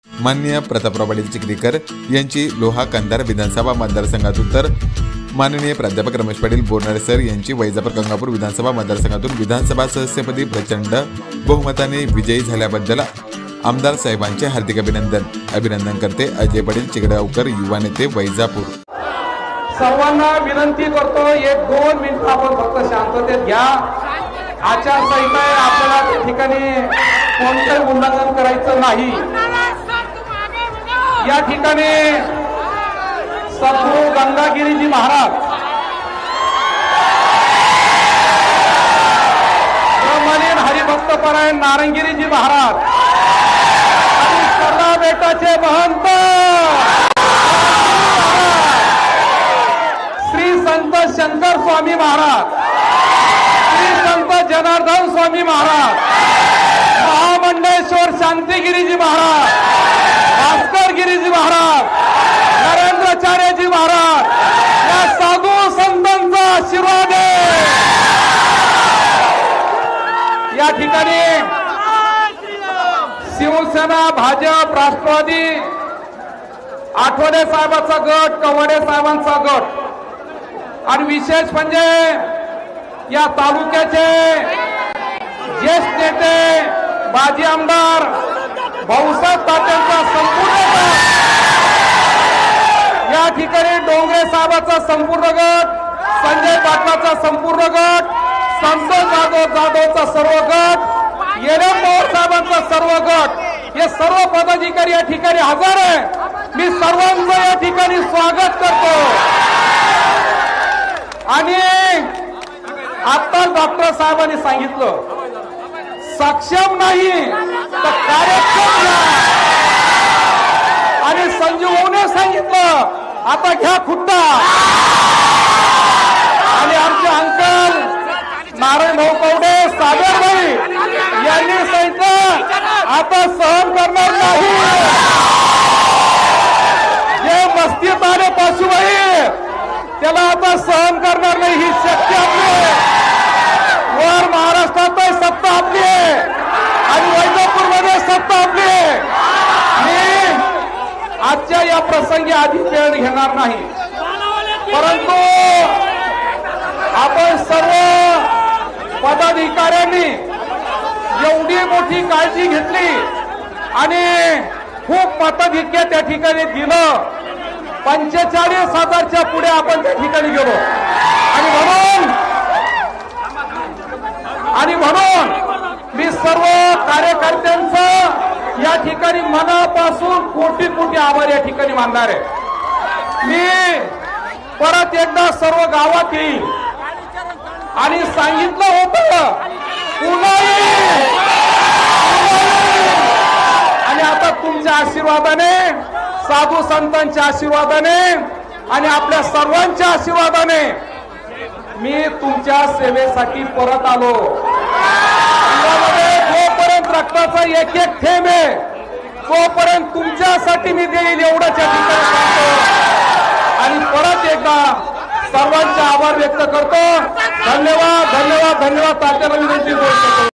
माननीय प्रतापराव पाटील चिखलीकर यांची लोहा कंधार विधानसभा मतदारसंघातून तर माननीय प्राध्यापक रमेश पाटील बोरनारे सर यांची वैजापूर गंगापूर विधानसभा मतदारसंघातून विधानसभा सदस्यपदी प्रचंड बहुमताने विजयी झाल्याबद्दल आमदार साहेबांचे हार्दिक अभिनंदन करते अजय पाटील चिखलीकर युवा नेते वैजापूर। सर्वांना विनंती करतो, 1-2 मिनिट आपण फक्त शांततेत घ्या। आचारसंहिता आहे, आपल्याला त्या ठिकाणी कोणतंही उल्लंघन करायचं नाही। या ठिकाणी सद्गुरू गंगागिरीजी महाराज, ब्रह्मलीन हरिभक्तपरायण नारायणगिरीजी महाराज आणि सरला बेटाचे महंत श्री संत शंकर स्वामी महाराज, श्री संत जनार्दन स्वामी महाराज, महामंडलेश्वर शांतिगिरीजी महाराज, भास्कर गिरीजी महाराज, नरेंद्राचार्यजी महाराज या साधू संतांचा आशीर्वाद या ठिकाणी शिवसेना, भाजप, राष्ट्रवादी, आठवले साहेबांचा गट, कवडे साहेबांचा गट आणि विशेष म्हणजे या तालुक्याचे ज्येष्ठ नेते माजी आमदार भाऊसाहेब तात्यांचा संपूर्ण गट, या ठिकाणी डोंगरे साहेबांचा संपूर्ण गट, संजय पाटलाचा संपूर्ण गट, संतोष जाधवचा सर्व गट, येरम पवार साहेबांचा सर्व गट, हे सर्व पदाधिकारी या ठिकाणी हजर आहे। मी सर्वांचं या ठिकाणी स्वागत करतो आणि आता डॉक्टर साहेबांनी सांगितलं सक्षम नाही तर कार्यक्षम घ्या आणि संजीवने सांगितलं आता घ्या खुट्टा आणि आमचे अंकल नारायण भाऊ कवडे सागरभाई यांनी सांगितलं आता सहन करणार नाही। जे मस्तीत आले पाशुबाई त्याला आता सहन करणार नाही, ही शक्ती आपली वर महाराष्ट्रात सत्ता आपली आहे आणि वैजापूर मध्ये सत्ता आपली आहे। मी आजच्या या प्रसंगी अधिक वेळ घेणार नाही, परंतु आपण सर्व पदाधिकाऱ्यांनी एवढी मोठी काळजी घेतली आणि खूप मताधिक्य त्या ठिकाणी दिलं, 45,000च्या पुढे आपण त्या ठिकाणी गेलो आणि म्हणून मी सर्व कार्यकर्त्यांचं या ठिकाणी मनापासून कोटी कोटी आभार या ठिकाणी मानणार आहे। मी परत एकदा सर्व गावात येईल आणि सांगितलं होतं पुन्हा आणि आता तुमच्या आशीर्वादाने, साधू संतांच्या आशीर्वादाने आणि आपल्या सर्वांच्या आशीर्वादाने मी तुमच्या सेवेसाठी परत आलो। जोपर्यंत रक्ताचा एक एक थेंब आहे तोपर्यंत तुमच्यासाठी मी देईल एवढंच या ठिकाणी सांगतो आणि परत एकदा सर्वांचे आभार व्यक्त करतो। धन्यवाद, धन्यवाद, धन्यवाद। तात्याला विनंती करतो।